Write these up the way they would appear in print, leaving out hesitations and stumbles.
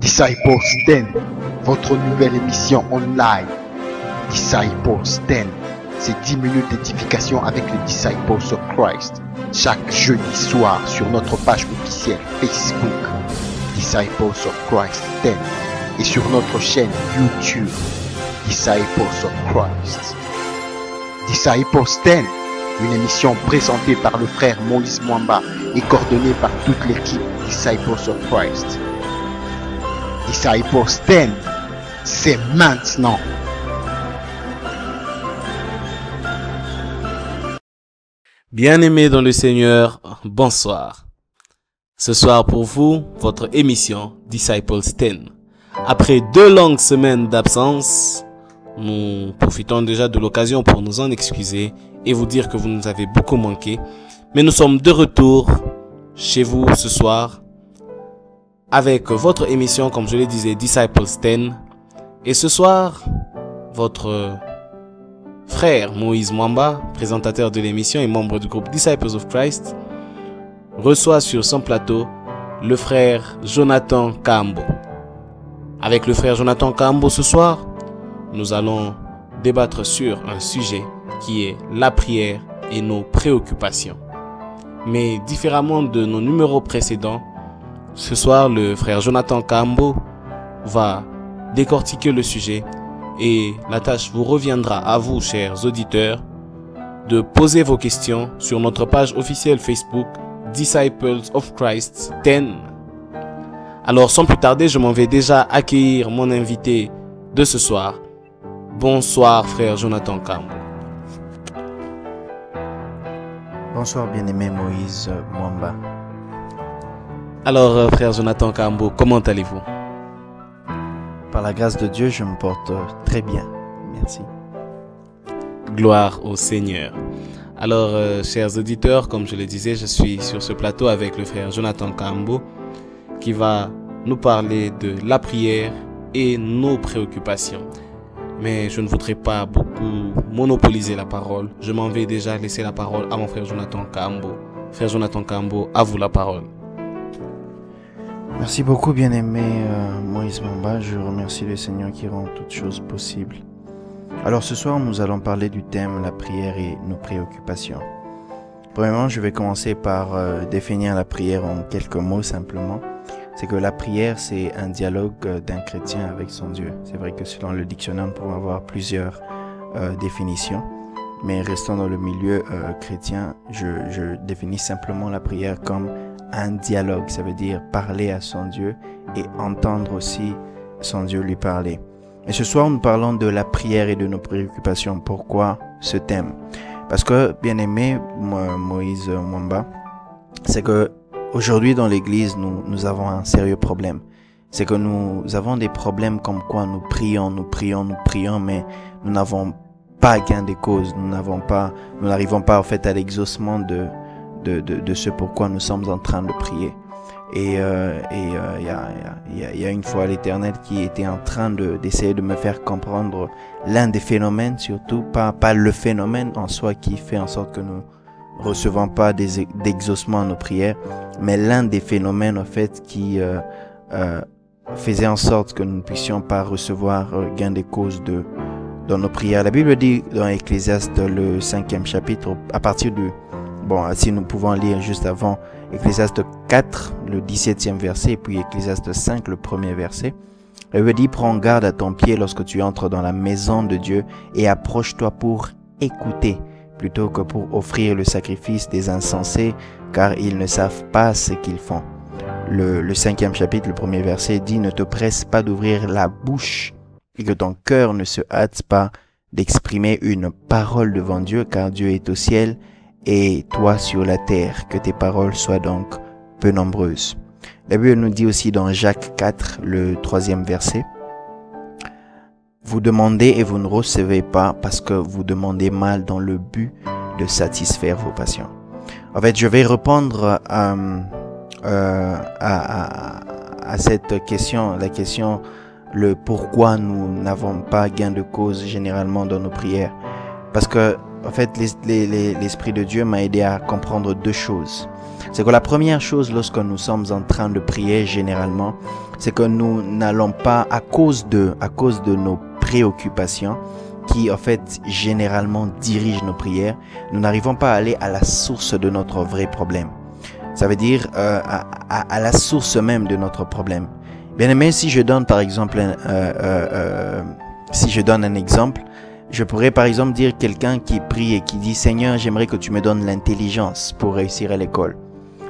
Disciples 10, votre nouvelle émission online. Disciples 10, c'est 10 minutes d'édification avec les Disciples of Christ. Chaque jeudi soir sur notre page officielle Facebook, Disciples of Christ 10, et sur notre chaîne YouTube, Disciples of Christ. Disciples 10, une émission présentée par le frère Moïse Mwamba et coordonnée par toute l'équipe Disciples of Christ. Disciples 10, c'est maintenant. Bien-aimés dans le Seigneur, bonsoir. Ce soir pour vous, votre émission Disciples 10. Après 2 longues semaines d'absence, nous profitons déjà de l'occasion pour nous en excuser et vous dire que vous nous avez beaucoup manqué. Mais nous sommes de retour chez vous ce soir avec votre émission, comme je le disais, Disciples 10. Et ce soir, votre frère Moïse Mwamba, présentateur de l'émission et membre du groupe Disciples of Christ, reçoit sur son plateau le frère Jonathan Kambo. Avec le frère Jonathan Kambo ce soir, nous allons débattre sur un sujet qui est la prière et nos préoccupations. Mais différemment de nos numéros précédents, ce soir le frère Jonathan Kambo va décortiquer le sujet et la tâche vous reviendra à vous, chers auditeurs, de poser vos questions sur notre page officielle Facebook Disciples of Christ 10. Alors sans plus tarder, je m'en vais déjà accueillir mon invité de ce soir. Bonsoir frère Jonathan Kambo. Bonsoir bien-aimé Moïse Mwamba. Alors frère Jonathan Kambo, comment allez-vous? Par la grâce de Dieu, je me porte très bien. Merci. Gloire au Seigneur. Alors chers auditeurs, comme je le disais, je suis sur ce plateau avec le frère Jonathan Kambo qui va nous parler de la prière et nos préoccupations. Mais je ne voudrais pas beaucoup monopoliser la parole. Je m'en vais déjà laisser la parole à mon frère Jonathan Kambo. Frère Jonathan Kambo, à vous la parole. Merci beaucoup bien-aimé Moïse Mwamba. Je remercie le Seigneur qui rend toutes choses possibles. Alors ce soir, nous allons parler du thème la prière et nos préoccupations. Premièrement, je vais commencer par définir la prière en quelques mots simplement. C'est que la prière, c'est un dialogue d'un chrétien avec son Dieu. C'est vrai que selon le dictionnaire, nous pouvons avoir plusieurs définitions. Mais restant dans le milieu chrétien, je définis simplement la prière comme un dialogue. Ça veut dire parler à son Dieu et entendre aussi son Dieu lui parler. Et ce soir, nous parlons de la prière et de nos préoccupations. Pourquoi ce thème? Parce que, bien-aimé Moïse Mwamba, c'est que aujourd'hui dans l'église, nous avons un sérieux problème. C'est que nous avons des problèmes comme quoi nous prions, mais nous n'avons pas gain de cause. Nous n'arrivons pas en fait à l'exaucement de ce pourquoi nous sommes en train de prier. Et il y a une fois l'Éternel qui était en train d'essayer de me faire comprendre l'un des phénomènes, surtout pas le phénomène en soi qui fait en sorte que nous recevons pas d'exaucement à nos prières, mais l'un des phénomènes en fait qui faisait en sorte que nous ne puissions pas recevoir gain de cause dans nos prières. La Bible dit dans Ecclésiaste le 5e chapitre, à partir du si nous pouvons lire juste avant Ecclésiaste 4, le 17e verset, et puis Ecclésiaste 5, le 1er verset. Elle veut dire, prends garde à ton pied lorsque tu entres dans la maison de Dieu et approche-toi pour écouter, plutôt que pour offrir le sacrifice des insensés, car ils ne savent pas ce qu'ils font. Le 5e chapitre, le 1er verset dit, ne te presse pas d'ouvrir la bouche et que ton cœur ne se hâte pas d'exprimer une parole devant Dieu, car Dieu est au ciel et toi sur la terre, que tes paroles soient donc peu nombreuses. La Bible nous dit aussi dans Jacques 4, le 3e verset, vous demandez et vous ne recevez pas parce que vous demandez mal dans le but de satisfaire vos passions. En fait, je vais répondre à cette question, la question, le pourquoi nous n'avons pas gain de cause généralement dans nos prières. Parce que en fait, l'Esprit de Dieu m'a aidé à comprendre deux choses. C'est que la première chose, lorsque nous sommes en train de prier généralement, c'est que nous n'allons pas, à cause de nos préoccupations, qui en fait généralement dirigent nos prières, nous n'arrivons pas à aller à la source de notre vrai problème. Ça veut dire à la source même de notre problème. Bien aimé, si je donne par exemple un exemple, je pourrais par exemple dire quelqu'un qui prie et qui dit « Seigneur, j'aimerais que tu me donnes l'intelligence pour réussir à l'école. »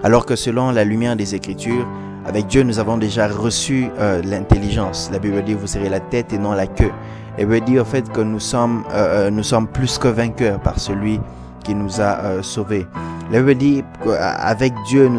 Alors que selon la lumière des Écritures, avec Dieu, nous avons déjà reçu l'intelligence. La Bible dit « Vous serez la tête et non la queue ». La Bible dit en fait que nous sommes plus que vainqueurs par celui qui nous a sauvés. La Bible dit qu'avec Dieu,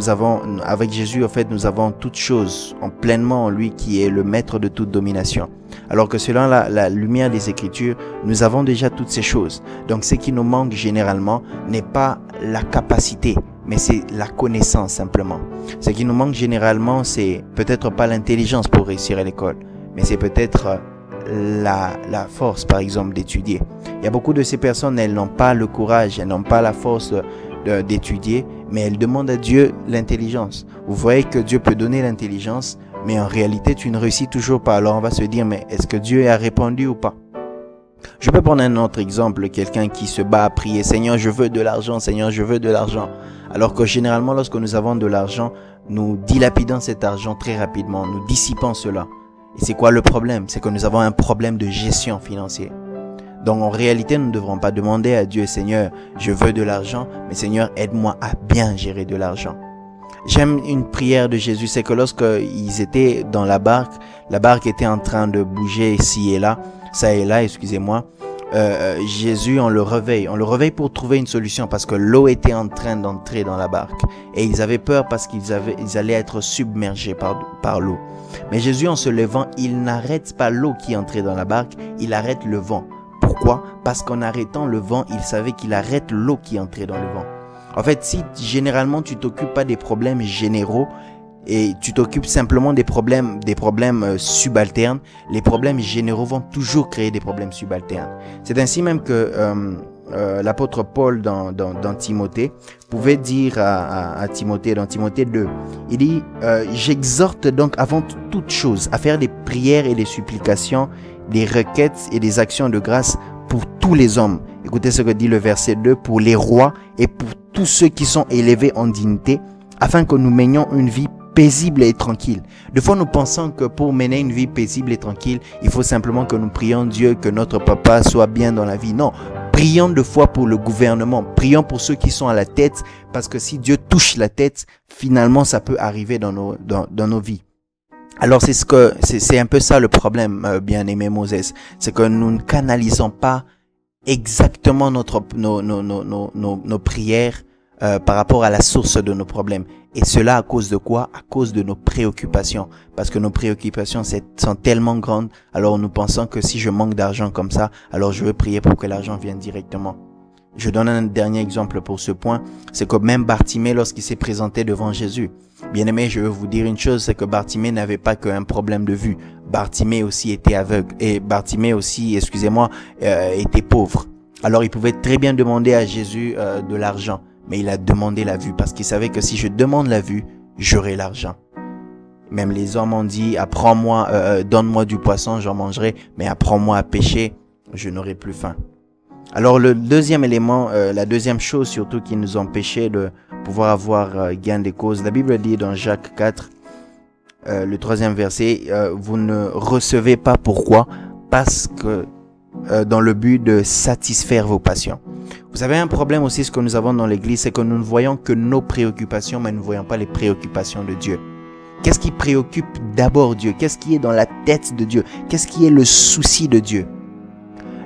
avec Jésus, en fait, nous avons toutes choses pleinement en lui qui est le maître de toute domination. Alors que selon la lumière des Écritures, nous avons déjà toutes ces choses. Donc ce qui nous manque généralement n'est pas la capacité, mais c'est la connaissance simplement. Ce qui nous manque généralement, c'est peut-être pas l'intelligence pour réussir à l'école, mais c'est peut-être la force, par exemple, d'étudier. Il y a beaucoup de ces personnes, elles n'ont pas le courage, elles n'ont pas la force d'étudier, mais elles demandent à Dieu l'intelligence. Vous voyez que Dieu peut donner l'intelligence, mais en réalité, tu ne réussis toujours pas. Alors on va se dire, mais est-ce que Dieu a répondu ou pas? Je peux prendre un autre exemple, quelqu'un qui se bat à prier, Seigneur, je veux de l'argent, Seigneur, je veux de l'argent. Alors que généralement, lorsque nous avons de l'argent, nous dilapidons cet argent très rapidement, nous dissipons cela. Et c'est quoi le problème? C'est que nous avons un problème de gestion financière. Donc en réalité, nous ne devrons pas demander à Dieu, Seigneur, je veux de l'argent, mais Seigneur, aide-moi à bien gérer de l'argent. J'aime une prière de Jésus, c'est que lorsqu'ils étaient dans la barque était en train de bouger ici et là, ça et là, excusez-moi, Jésus, on le réveille pour trouver une solution parce que l'eau était en train d'entrer dans la barque et ils avaient peur parce qu'ils allaient être submergés par l'eau. Mais Jésus, en se levant, il n'arrête pas l'eau qui entrait dans la barque, il arrête le vent. Pourquoi? Parce qu'en arrêtant le vent, il savait qu'il arrête l'eau qui entrait dans le vent. En fait, si généralement tu t'occupes pas des problèmes généraux et tu t'occupes simplement des problèmes subalternes, les problèmes généraux vont toujours créer des problèmes subalternes. C'est ainsi même que l'apôtre Paul dans Timothée pouvait dire à Timothée, dans Timothée 2, il dit j'exhorte donc avant toute chose à faire des prières et des supplications, des requêtes et des actions de grâce pour tous les hommes. Écoutez ce que dit le verset 2, pour les rois et pour tous ceux qui sont élevés en dignité, afin que nous menions une vie paisible et tranquille. Des fois, nous pensons que pour mener une vie paisible et tranquille, il faut simplement que nous prions Dieu, que notre papa soit bien dans la vie. Non, prions deux fois pour le gouvernement, prions pour ceux qui sont à la tête, parce que si Dieu touche la tête, finalement, ça peut arriver dans nos vies. Alors c'est un peu ça le problème, bien-aimé Moses, c'est que nous ne canalisons pas exactement nos prières par rapport à la source de nos problèmes. Et cela à cause de quoi? À cause de nos préoccupations. Parce que nos préoccupations sont tellement grandes, alors nous pensons que si je manque d'argent comme ça, alors je veux prier pour que l'argent vienne directement. Je donne un dernier exemple pour ce point, c'est que même Bartimée, lorsqu'il s'est présenté devant Jésus, bien aimé, je veux vous dire une chose, c'est que Bartimée n'avait pas qu'un problème de vue. Bartimée aussi était aveugle et Bartimée aussi, était pauvre. Alors il pouvait très bien demander à Jésus de l'argent, mais il a demandé la vue parce qu'il savait que si je demande la vue, j'aurai l'argent. Même les hommes ont dit, apprends-moi, donne-moi du poisson, j'en mangerai, mais apprends-moi à pêcher, je n'aurai plus faim. Alors le deuxième élément, la deuxième chose surtout qui nous empêchait de pouvoir avoir gain de cause, la Bible dit dans Jacques 4, le 3e verset, vous ne recevez pas pourquoi? Parce que dans le but de satisfaire vos passions. Vous savez, un problème aussi, ce que nous avons dans l'église, c'est que nous ne voyons que nos préoccupations, mais nous ne voyons pas les préoccupations de Dieu. Qu'est-ce qui préoccupe d'abord Dieu? Qu'est-ce qui est dans la tête de Dieu? Qu'est-ce qui est le souci de Dieu?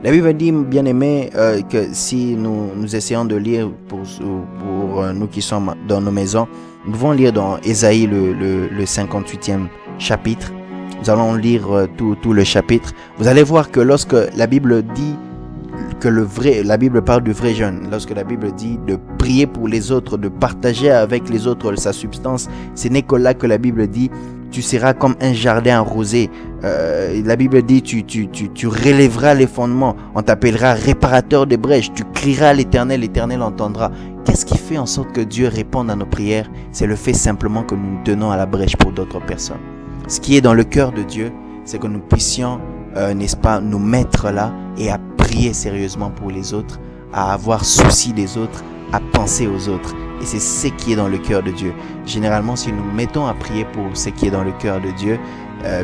La Bible dit, bien aimé, que si nous essayons de lire pour nous qui sommes dans nos maisons, nous devons lire dans Ésaïe le 58e chapitre. Nous allons lire tout le chapitre. Vous allez voir que lorsque la Bible dit que la Bible parle du vrai jeûne, lorsque la Bible dit de prier pour les autres, de partager avec les autres sa substance, ce n'est que là que la Bible dit Tu seras comme un jardin arrosé. La Bible dit, tu relèveras les fondements. On t'appellera réparateur des brèches. Tu crieras à l'Éternel, l'Éternel entendra. Qu'est-ce qui fait en sorte que Dieu réponde à nos prières? C'est le fait simplement que nous nous tenons à la brèche pour d'autres personnes. Ce qui est dans le cœur de Dieu, c'est que nous puissions, n'est-ce pas, nous mettre là et à prier sérieusement pour les autres, à avoir souci des autres, à penser aux autres. Et c'est ce qui est dans le cœur de Dieu. Généralement, si nous mettons à prier pour ce qui est dans le cœur de Dieu,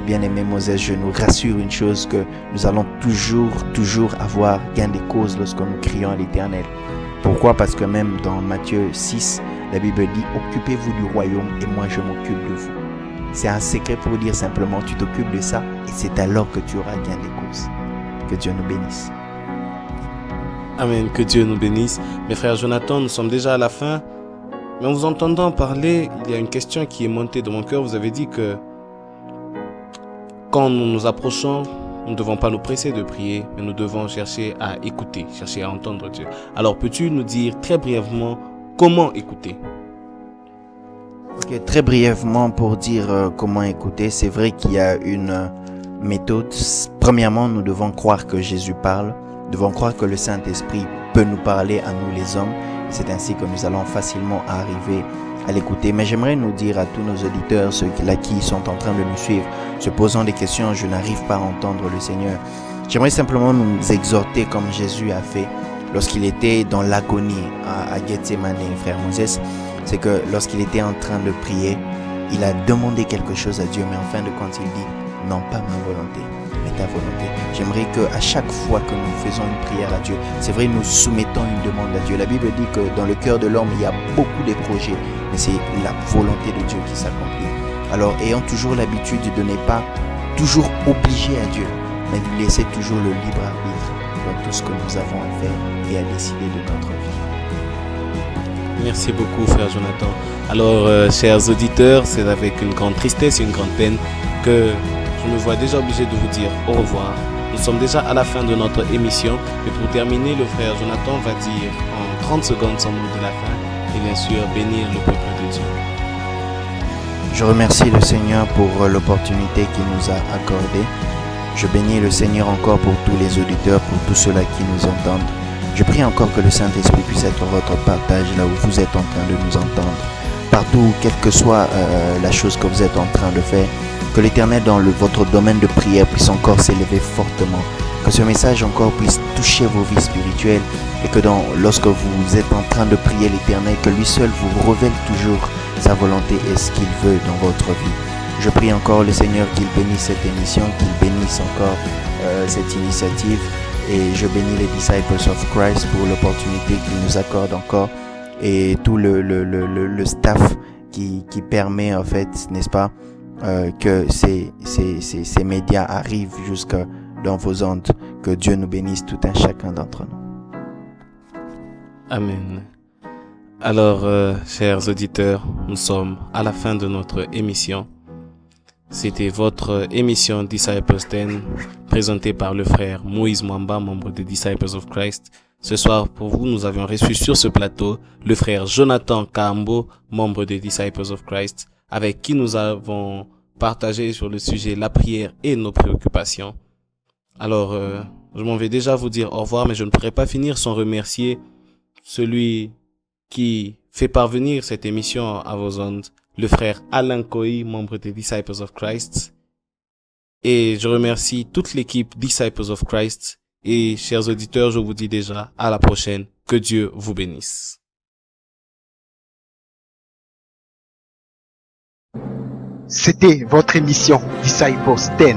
bien-aimé Moses, je nous rassure une chose, que nous allons toujours avoir gain de cause lorsque nous crions à l'Éternel. Pourquoi? Parce que même dans Matthieu 6, la Bible dit « Occupez-vous du royaume et moi je m'occupe de vous ». C'est un secret pour dire simplement tu t'occupes de ça et c'est alors que tu auras gain de cause. Que Dieu nous bénisse. Amen, que Dieu nous bénisse. Mes frères Jonathan, nous sommes déjà à la fin. Mais en vous entendant parler, il y a une question qui est montée dans mon cœur. Vous avez dit que quand nous nous approchons, nous ne devons pas nous presser de prier, mais nous devons chercher à écouter, chercher à entendre Dieu. Alors, peux-tu nous dire très brièvement comment écouter? Okay, très brièvement pour dire comment écouter, c'est vrai qu'il y a une méthode. Premièrement, nous devons croire que Jésus parle. Nous devons croire que le Saint-Esprit peut nous parler à nous les hommes. C'est ainsi que nous allons facilement arriver à l'écouter. Mais j'aimerais nous dire à tous nos auditeurs, ceux qui sont en train de nous suivre, se posant des questions, je n'arrive pas à entendre le Seigneur. J'aimerais simplement nous exhorter comme Jésus a fait lorsqu'il était dans l'agonie à Gethsemane, frère Moses. C'est que lorsqu'il était en train de prier, il a demandé quelque chose à Dieu, mais en fin de compte, il dit « Non, pas ma volonté, mais ta volonté ». J'aimerais qu'à chaque fois que nous faisons une prière à Dieu, c'est vrai, nous soumettons une demande à Dieu. La Bible dit que dans le cœur de l'homme, il y a beaucoup de projets, mais c'est la volonté de Dieu qui s'accomplit. Alors, ayons toujours l'habitude de ne pas toujours obliger à Dieu, mais de laisser toujours le libre arbitre dans tout ce que nous avons à faire et à décider de notre vie. Merci beaucoup, frère Jonathan. Alors, chers auditeurs, c'est avec une grande tristesse et une grande peine que je me vois déjà obligé de vous dire au revoir. Nous sommes déjà à la fin de notre émission. Et pour terminer, le frère Jonathan va dire en 30 secondes son mot de la fin et bien sûr bénir le peuple de Dieu. Je remercie le Seigneur pour l'opportunité qu'il nous a accordée. Je bénis le Seigneur encore pour tous les auditeurs, pour tous ceux-là qui nous entendent. Je prie encore que le Saint-Esprit puisse être votre partage là où vous êtes en train de nous entendre. Partout, quelle que soit la chose que vous êtes en train de faire, que l'Éternel dans votre domaine de prière puisse encore s'élever fortement. Que ce message encore puisse toucher vos vies spirituelles et que lorsque vous êtes en train de prier l'Éternel, que lui seul vous révèle toujours sa volonté et ce qu'il veut dans votre vie. Je prie encore le Seigneur qu'il bénisse cette émission, qu'il bénisse encore cette initiative. Et je bénis les Disciples of Christ pour l'opportunité qu'ils nous accordent encore et tout le staff qui permet en fait, n'est-ce pas, que ces médias arrivent jusque dans vos ondes. Que Dieu nous bénisse tout un chacun d'entre nous. Amen. Alors, chers auditeurs, nous sommes à la fin de notre émission. C'était votre émission Disciples 10, présentée par le frère Moïse Mwamba, membre des Disciples of Christ. Ce soir, pour vous, nous avions reçu sur ce plateau le frère Jonathan Kahambo, membre des Disciples of Christ, avec qui nous avons partagé sur le sujet la prière et nos préoccupations. Alors, je m'en vais déjà vous dire au revoir, mais je ne pourrai pas finir sans remercier celui qui fait parvenir cette émission à vos ondes, le frère Alain Kohi, membre des Disciples of Christ. Et je remercie toute l'équipe Disciples of Christ. Et chers auditeurs, je vous dis déjà à la prochaine. Que Dieu vous bénisse. C'était votre émission Disciples 10.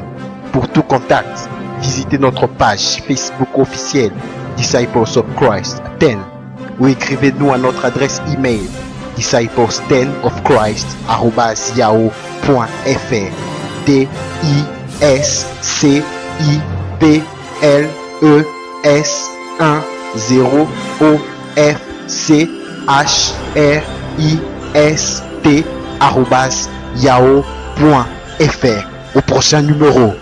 Pour tout contact, visitez notre page Facebook officielle Disciples of Christ 10 ou écrivez-nous à notre adresse email disciples10ofchrist@yahoo.fr disciples10ofchrist@yahoo.fr. Au prochain numéro.